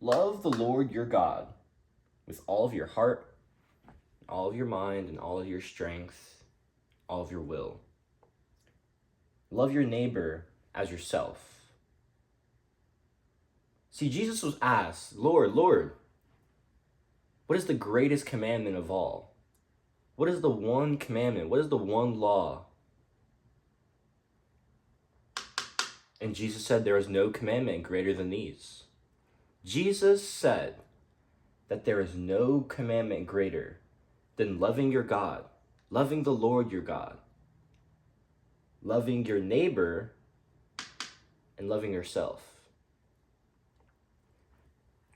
Love the Lord your God with all of your heart, all of your mind, and all of your strength, all of your will. Love your neighbor as yourself. See, Jesus was asked, Lord, Lord, what is the greatest commandment of all? What is the one commandment? What is the one law? And Jesus said, there is no commandment greater than these. Jesus said that there is no commandment greater than loving your God, loving the Lord your God, loving your neighbor, and loving yourself.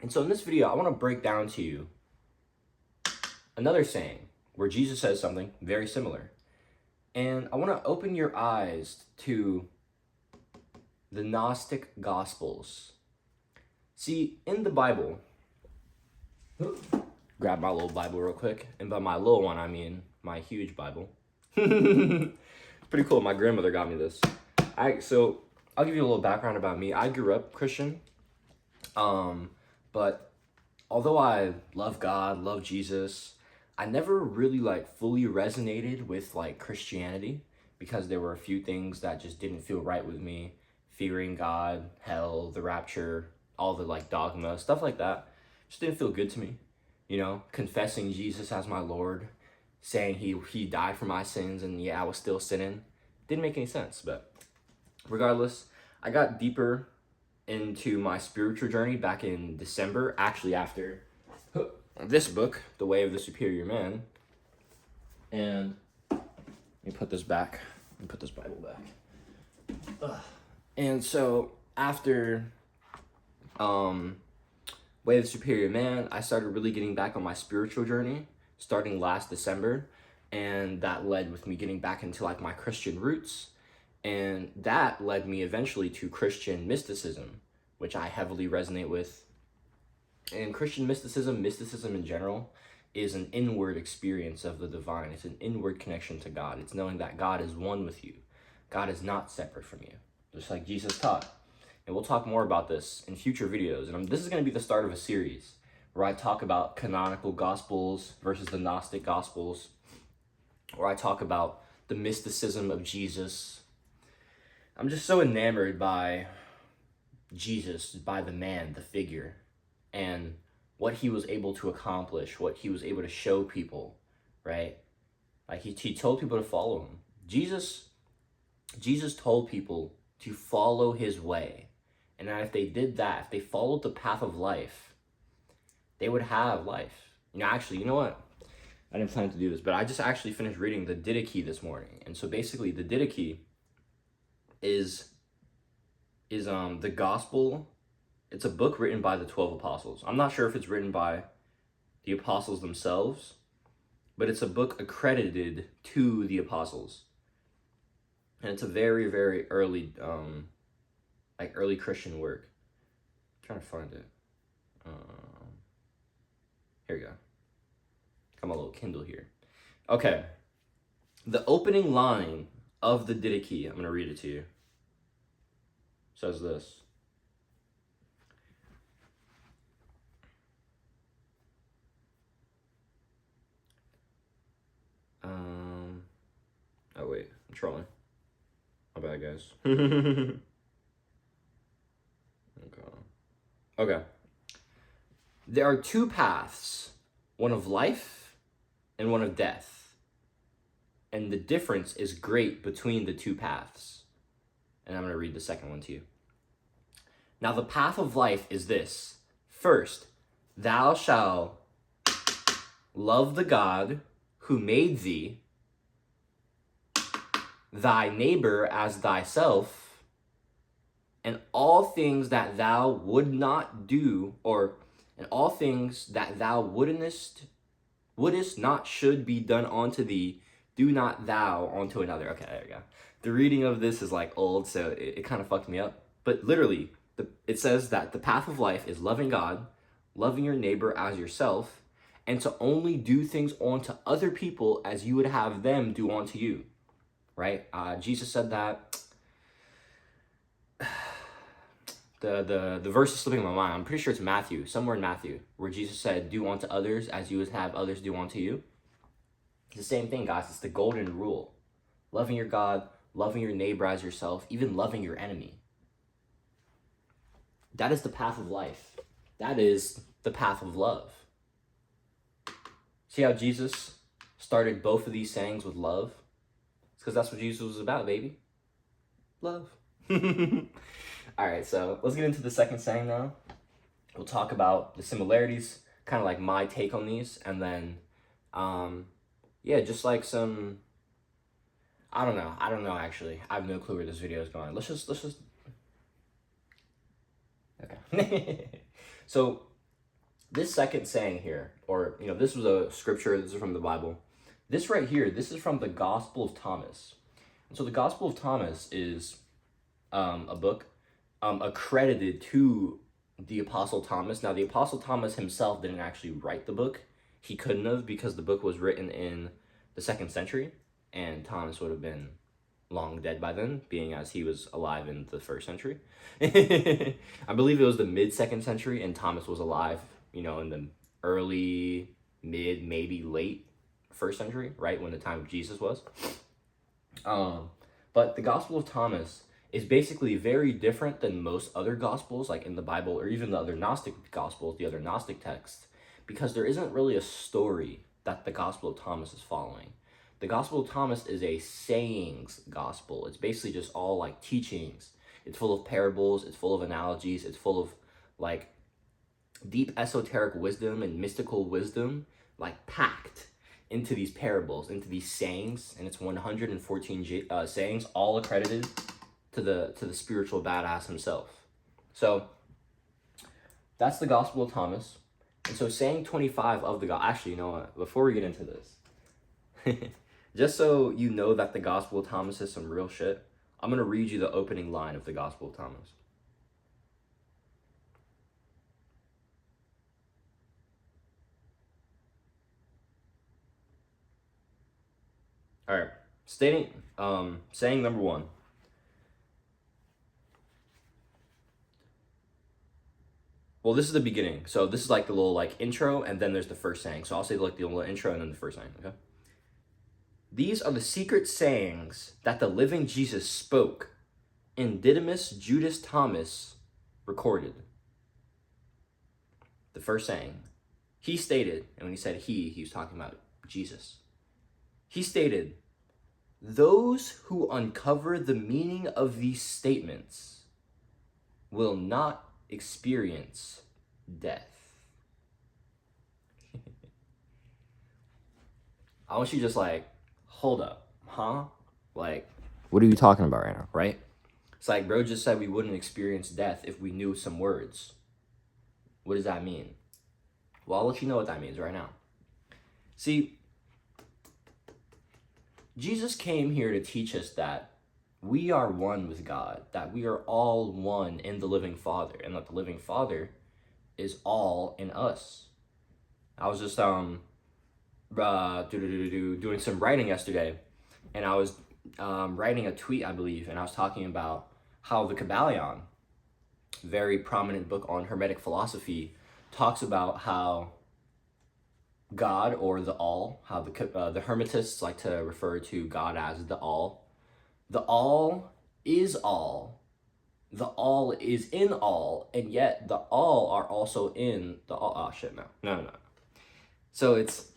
And so in this video, I want to break down to you another saying where Jesus says something very similar. And I want to open your eyes to the Gnostic Gospels. See, in the Bible, grab my little Bible real quick. And by my little one, I mean my huge Bible. It's pretty cool. My grandmother got me this. So I'll give you a little background about me. I grew up Christian. But although I love God, love Jesus, I never really fully resonated with Christianity because there were a few things that just didn't feel right with me. Fearing God, hell, the rapture, all the dogma, stuff like that just didn't feel good to me. You know, confessing Jesus as my Lord, saying he died for my sins, and yeah, I was still sinning. Didn't make any sense. But regardless, I got deeper into my spiritual journey back in December, actually after this book, The Way of the Superior Man. And let me put this back. Let me put this Bible back. And so after Way of the Superior Man, I started really getting back on my spiritual journey starting last December, and that led with me getting back into my Christian roots, and that led me eventually to Christian mysticism, which I heavily resonate with. And Christian mysticism in general, is an inward experience of the divine. It's an inward connection to God. It's knowing that God is one with you. God is not separate from you, just like Jesus taught. And we'll talk more about this in future videos. And this is going to be the start of a series where I talk about canonical gospels versus the Gnostic gospels, where I talk about the mysticism of Jesus. I'm just so enamored by Jesus, by the man, the figure, and what he was able to accomplish, what he was able to show people, right? He told people to follow him. Jesus told people to follow his way. And that if they did that, if they followed the path of life, they would have life. Actually, you know what? I didn't plan to do this, but I just actually finished reading the Didache this morning. And so basically the Didache is the gospel. It's a book written by the 12 apostles. I'm not sure if it's written by the apostles themselves, but it's a book accredited to the apostles. And it's a very, very early early Christian work. I'm trying to find it. Here we go. Got my little Kindle here. Okay. The opening line of the Didache, I'm going to read it to you, says this. Oh wait, I'm trolling. My bad, guys. Okay. There are two paths, one of life and one of death. And the difference is great between the two paths. And I'm going to read the second one to you. Now the path of life is this. First, thou shalt love the God who made thee, thy neighbor as thyself, and all things that thou would not do, and all things that thou wouldest not should be done unto thee, do not thou unto another. Okay, there we go. The reading of this is old, so it kind of fucked me up. But literally, it says that the path of life is loving God, loving your neighbor as yourself, and to only do things onto other people as you would have them do onto you, right? Jesus said that the verse is slipping my mind. I'm pretty sure it's Matthew, somewhere in Matthew, where Jesus said, "Do unto others as you would have others do unto you." It's the same thing, guys. It's the golden rule: loving your God, loving your neighbor as yourself, even loving your enemy. That is the path of life. That is the path of love. See how Jesus started both of these sayings with love? It's because that's what Jesus was about, baby. Love. All right, so let's get into the second saying now. We'll talk about the similarities, kind of like my take on these, and then, yeah, just like some, I don't know, actually. I have no clue where this video is going. Let's just, okay. So, this second saying here, or, this was a scripture, this is from the Bible. This right here, this is from the Gospel of Thomas. And so the Gospel of Thomas is a book accredited to the Apostle Thomas. Now, the Apostle Thomas himself didn't actually write the book. He couldn't have, because the book was written in the 2nd century, and Thomas would have been long dead by then, being as he was alive in the 1st century. I believe it was the mid-2nd century, and Thomas was alive, in the early, mid, maybe late 1st century, right, when the time of Jesus was. But the Gospel of Thomas is basically very different than most other Gospels, like in the Bible, or even the other Gnostic Gospels, the other Gnostic texts, because there isn't really a story that the Gospel of Thomas is following. The Gospel of Thomas is a sayings gospel. It's basically just all like teachings. It's full of parables, it's full of analogies, it's full of like deep esoteric wisdom and mystical wisdom, like packed into these parables, into these sayings, and it's 114 sayings, all accredited to the spiritual badass himself. So that's the Gospel of Thomas. And so saying 25 of the gospel, actually, you know what, before we get into this, just so you know that the Gospel of Thomas is some real shit, I'm going to read you the opening line of the Gospel of Thomas. All right, saying number 1. Well, this is the beginning. So this is like the little like intro, and then there's the first saying. So I'll say like the little intro and then the first saying, okay? These are the secret sayings that the living Jesus spoke, and Didymus Judas Thomas recorded. The first saying, he stated, and when he said he was talking about Jesus. He stated, "Those who uncover the meaning of these statements will not experience death." I want you to just like, hold up, huh? Like, what are you talking about right now, right? It's like, bro just said we wouldn't experience death if we knew some words. What does that mean? Well, I'll let you know what that means right now. See, Jesus came here to teach us that we are one with God, that we are all one in the living Father, and that the living Father is all in us. I was just doing some writing yesterday, and I was writing a tweet, I believe, and I was talking about how the Kabbalion, very prominent book on Hermetic philosophy, talks about how God, or the all, how the Hermetists like to refer to God as the all. The all is all. The all is in all, and yet the all are also in the all. Oh shit, no. So it's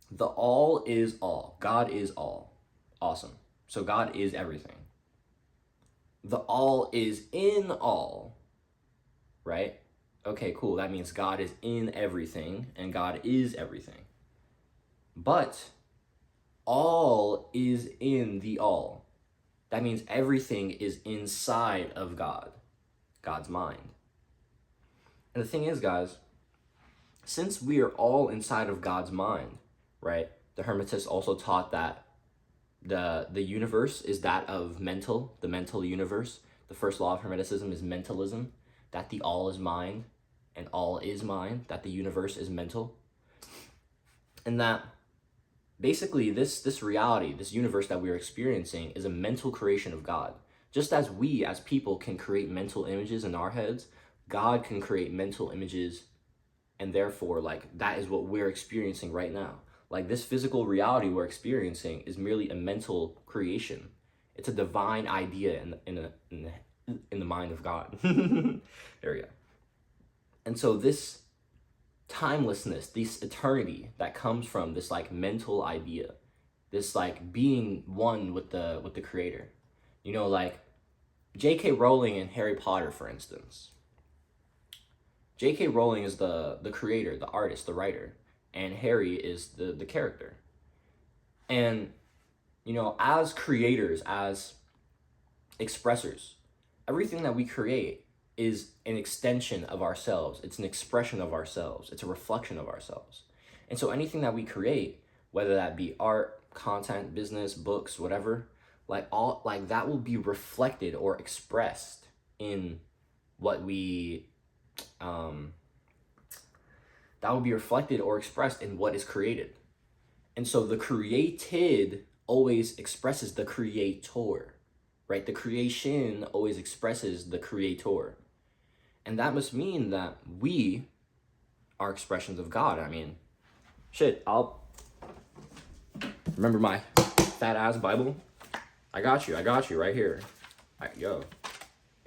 the all is all. God is all. Awesome. So God is everything. The all is in all, right? Okay, cool. That means God is in everything and God is everything. But all is in the all. That means everything is inside of God, God's mind. And the thing is, guys, since we are all inside of God's mind, right? The Hermetists also taught that the universe is that of the mental universe. The first law of Hermeticism is mentalism, that the all is mind and all is mind, that the universe is mental. And that basically this reality, this universe that we're experiencing is a mental creation of God. Just as we as people can create mental images in our heads, God can create mental images, and therefore, like, that is what we're experiencing right now. Like, this physical reality we're experiencing is merely a mental creation. It's a divine idea in the mind of God. There we go. And so this timelessness, this eternity that comes from this like mental idea, this like being one with the creator. You know, like J.K. Rowling and Harry Potter, for instance. J.K. Rowling is the creator, the artist, the writer, and Harry is the character. And, you know, as creators, as expressors, everything that we create is an extension of ourselves. It's an expression of ourselves. It's a reflection of ourselves. And so anything that we create, whether that be art, content, business, books, whatever, like that will be reflected or expressed in what we that will be reflected or expressed in what is created. And so the created always expresses the creator, right? The creation always expresses the creator. And that must mean that we are expressions of God. I mean, shit, I'll remember my fat ass Bible. I got you right here. Yo,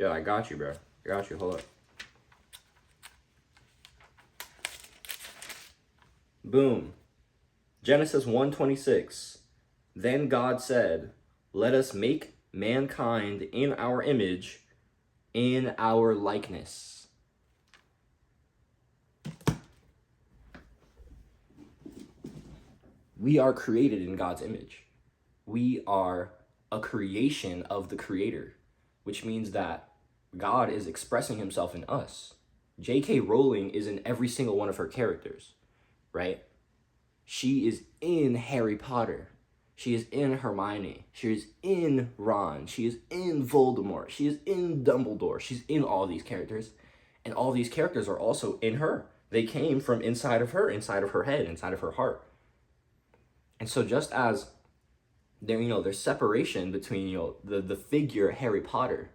I got you, bro. I got you, hold up. Boom. Genesis 1:26. Then God said, "Let us make mankind in our image, in our likeness." We are created in God's image. We are a creation of the Creator, which means that God is expressing himself in us. J.K. Rowling is in every single one of her characters, right? She is in Harry Potter. She is in Hermione. She is in Ron. She is in Voldemort. She is in Dumbledore. She's in all these characters. And all these characters are also in her. They came from inside of her head, inside of her heart. And so just as there's separation between, the figure Harry Potter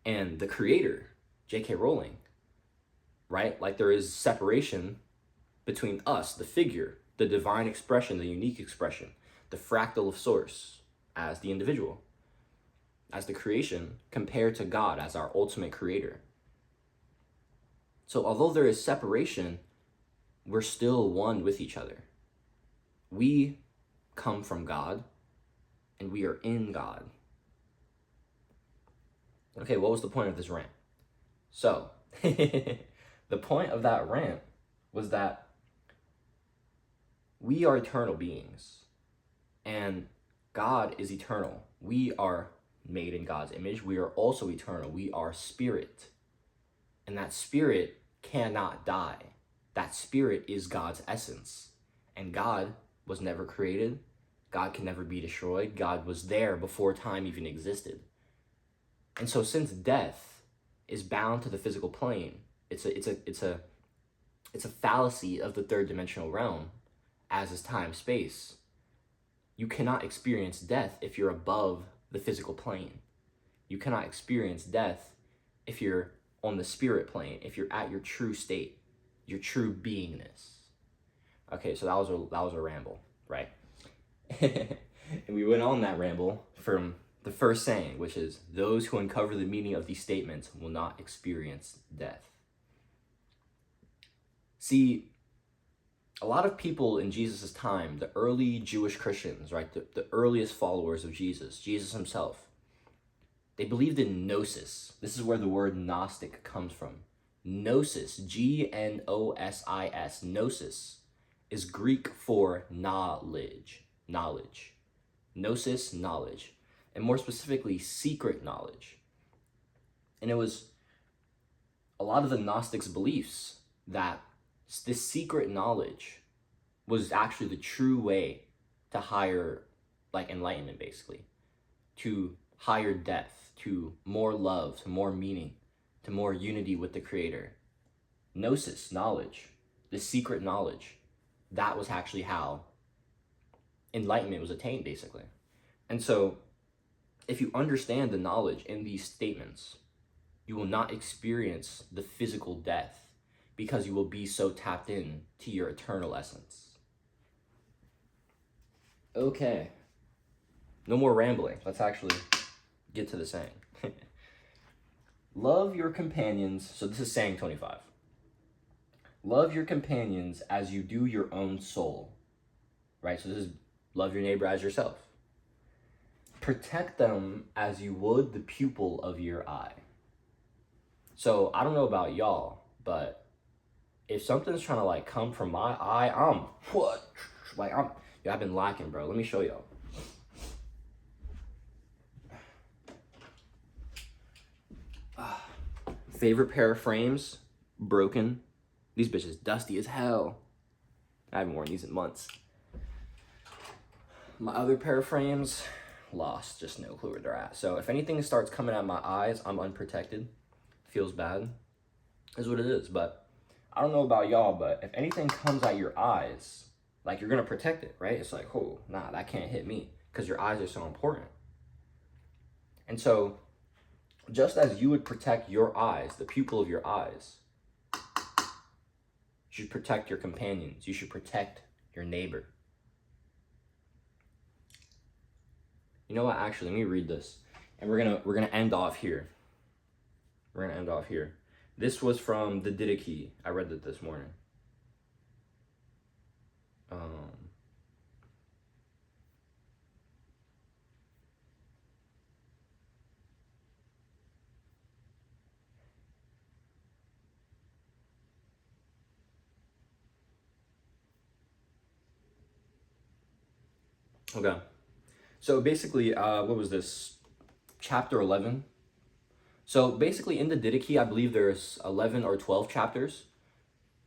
and the creator, J.K. Rowling, right? Like there is separation between us, the figure, the divine expression, the unique expression, the fractal of source as the individual, as the creation, compared to God as our ultimate creator. So although there is separation, we're still one with each other. We come from God, and we are in God. Okay, what was the point of this rant? So, the point of that rant was that we are eternal beings, and God is eternal. We are made in God's image. We are also eternal. We are spirit, and that spirit cannot die. That spirit is God's essence, and God was never created. God can never be destroyed. God was there before time even existed. And so since death is bound to the physical plane, it's a fallacy of the third dimensional realm, as is time, space. You cannot experience death if you're above the physical plane. You cannot experience death if you're on the spirit plane, if you're at your true state, your true beingness. Okay, so that was a ramble, right? And we went on that ramble from the first saying, which is, those who uncover the meaning of these statements will not experience death. See, a lot of people in Jesus' time, the early Jewish Christians, right, the earliest followers of Jesus himself, they believed in gnosis. This is where the word Gnostic comes from. Gnosis, Gnosis, gnosis, is Greek for knowledge. Gnosis, knowledge. And more specifically, secret knowledge. And it was a lot of the Gnostics' beliefs that this secret knowledge was actually the true way to higher, enlightenment, basically. To higher depth, to more love, to more meaning, to more unity with the Creator. Gnosis, knowledge, the secret knowledge, that was actually how enlightenment was attained, basically. And so If you understand the knowledge in these statements, you will not experience the physical death because you will be so tapped in to your eternal essence. Okay. No more rambling. Let's actually get to the saying. Love your companions. So this is saying 25. Love your companions as you do your own soul. Right? So this is love your neighbor as yourself. Protect them as you would the pupil of your eye. So I don't know about y'all, but if something's trying to like come from my eye, I've been lacking, bro. Let me show y'all. Favorite pair of frames, broken. These bitches dusty as hell. I haven't worn these in months. My other pair of frames, lost, just no clue where they're at. So if anything starts coming out my eyes, I'm unprotected. Feels bad, is what it is. But I don't know about y'all, but if anything comes out your eyes, like you're gonna protect it, right? It's like, oh, nah, that can't hit me, because your eyes are so important. And so, just as you would protect your eyes, the pupil of your eyes, you should protect your companions. You should protect your neighbor. You know what? Actually, let me read this, and we're gonna end off here. We're gonna end off here. This was from the Didache. I read it this morning. Okay. So basically, what was this? Chapter 11. So basically in the Didache, I believe there's 11 or 12 chapters.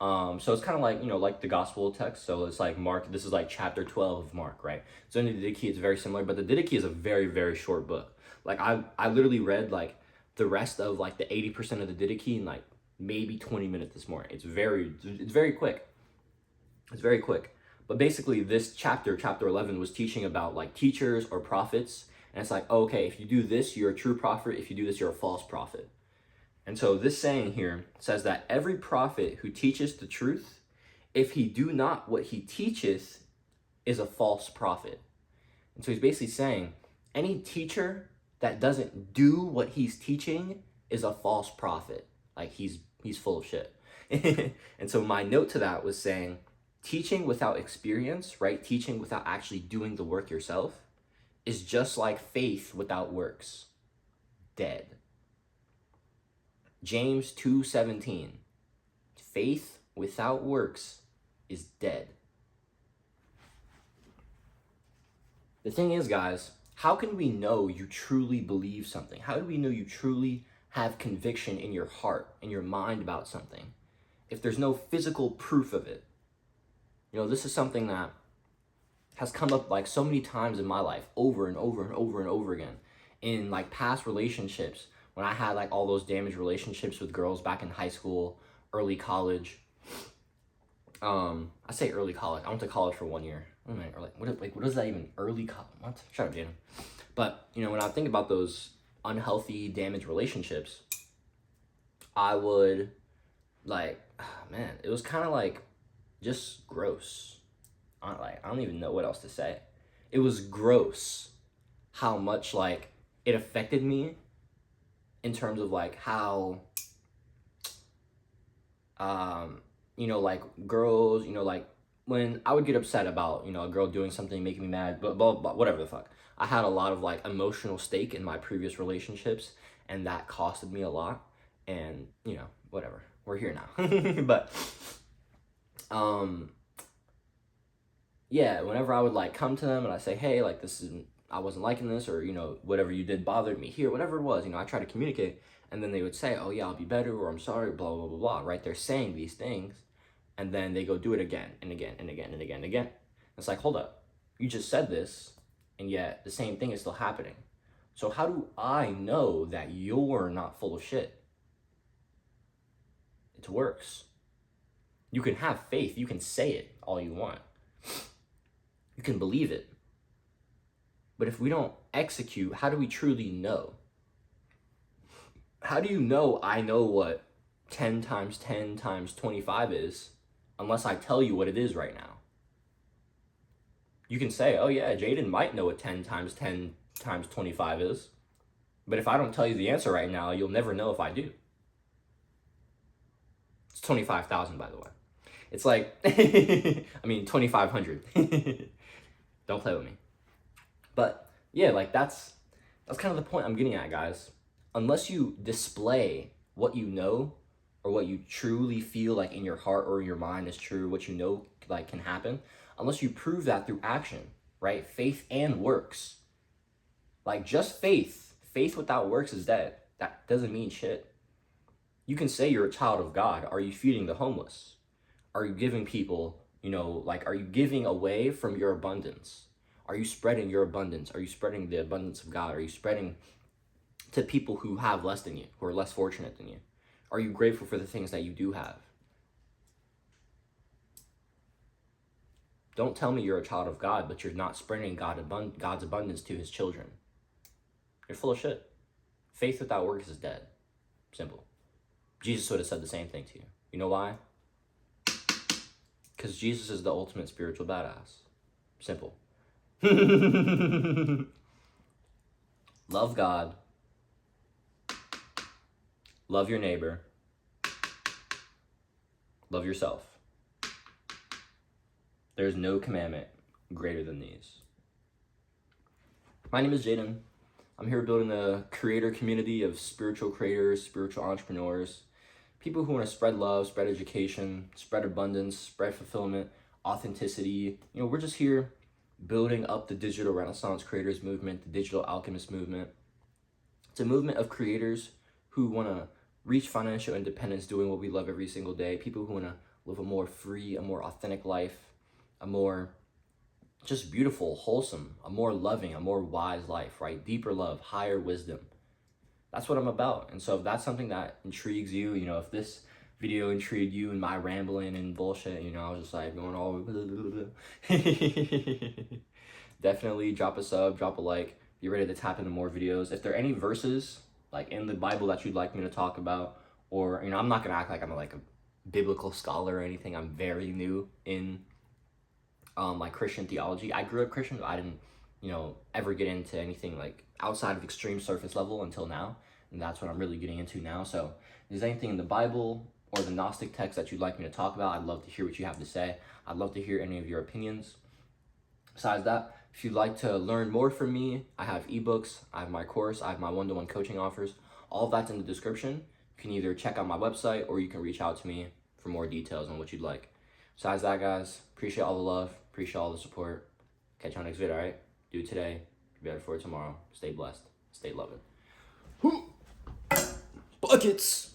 So it's kind of like, like the gospel text. So it's like Mark, this is like chapter 12 of Mark, right? So in the Didache, it's very similar, but the Didache is a very, very short book. Like I literally read like the rest of like the 80% of the Didache in like maybe 20 minutes this morning. It's very quick. It's very quick. But basically this chapter 11, was teaching about like teachers or prophets. And it's like, okay, if you do this, you're a true prophet. If you do this, you're a false prophet. And so this saying here says that every prophet who teaches the truth, if he do not what he teacheth, is a false prophet. And so he's basically saying any teacher that doesn't do what he's teaching is a false prophet. Like he's full of shit. And so my note to that was saying, teaching without experience, right? Teaching without actually doing the work yourself is just like faith without works. Dead. James 2:17. Faith without works is dead. The thing is, guys, how can we know you truly believe something? How do we know you truly have conviction in your heart, in your mind about something, if there's no physical proof of it? This is something that has come up like so many times in my life, over and over and over and over again, in like past relationships, when I had like all those damaged relationships with girls back in high school, early college. I say early college. I went to college for 1 year. What is that even? Early college? What? Shut up, Jaden. But when I think about those unhealthy, damaged relationships, I would man, it was kind of like just gross. I don't even know what else to say. It was gross how much like it affected me in terms of like how like girls, like when I would get upset about a girl doing something making me mad, but blah, blah, whatever the fuck. I had a lot of like emotional stake in my previous relationships, and that costed me a lot. And whatever, we're here now. But yeah, whenever I would like come to them and I say, hey, like I wasn't liking this, or whatever you did bothered me here, whatever it was, I try to communicate, and then they would say, oh yeah, I'll be better, or I'm sorry, blah blah blah blah, right? They're saying these things, and then they go do it again and again and again and again and again. It's like, hold up, you just said this, and yet the same thing is still happening. So how do I know that you're not full of shit? It's works. You can have faith, you can say it all you want, you can believe it, But if we don't execute, how do we truly know? How do you know I know what 10 times 10 times 25 is unless I tell you what it is right now? You can say, oh yeah, Jaden might know what 10 times 10 times 25 is. But if I don't tell you the answer right now, you'll never know if I do. It's 25,000, by the way. It's like, I mean, 2,500. Don't play with me. But yeah, like that's kind of the point I'm getting at, guys. Unless you display what you know or what you truly feel like in your heart or in your mind is true, what you know like can happen, unless you prove that through action, right? Faith and works. Like just faith without works is dead. That doesn't mean shit. You can say you're a child of God. Are you feeding the homeless? Are you giving people, like, are you giving away from your abundance? Are you spreading your abundance? Are you spreading the abundance of God? Are you spreading to people who have less than you, who are less fortunate than you? Are you grateful for the things that you do have? Don't tell me you're a child of God, but you're not spreading God's abundance to his children. You're full of shit. Faith without works is dead. Simple. Jesus would have said the same thing to you. You know why? Because Jesus is the ultimate spiritual badass. Simple. Love God. Love your neighbor. Love yourself. There's no commandment greater than these. My name is Jaden. I'm here building a creator community of spiritual creators, spiritual entrepreneurs, people who want to spread love, spread education, spread abundance, spread fulfillment, authenticity. We're just here building up the digital Renaissance creators movement, the digital alchemist movement. It's a movement of creators who want to reach financial independence doing what we love every single day, people who want to live a more free, a more authentic life, a more just beautiful, wholesome, a more loving, a more wise life, right? Deeper love, higher wisdom. That's what I'm about. And so if that's something that intrigues you, if this video intrigued you and my rambling and bullshit, I was just like going all definitely drop a sub, drop a like, be ready to tap into more videos. If there are any verses like in the Bible that you'd like me to talk about, or, I'm not gonna act like I'm like a biblical scholar or anything. I'm very new in like Christian theology. I grew up Christian, but I didn't, ever get into anything like outside of extreme surface level until now. And that's what I'm really getting into now. So if there's anything in the Bible or the Gnostic text that you'd like me to talk about, I'd love to hear what you have to say. I'd love to hear any of your opinions. Besides that, if you'd like to learn more from me, I have ebooks, I have my course, I have my one-to-one coaching offers. All of that's in the description. You can either check out my website or you can reach out to me for more details on what you'd like. Besides that, guys, appreciate all the love, appreciate all the support. Catch you on next video, all right? Do it today, be better for it tomorrow. Stay blessed, stay loving. Buckets!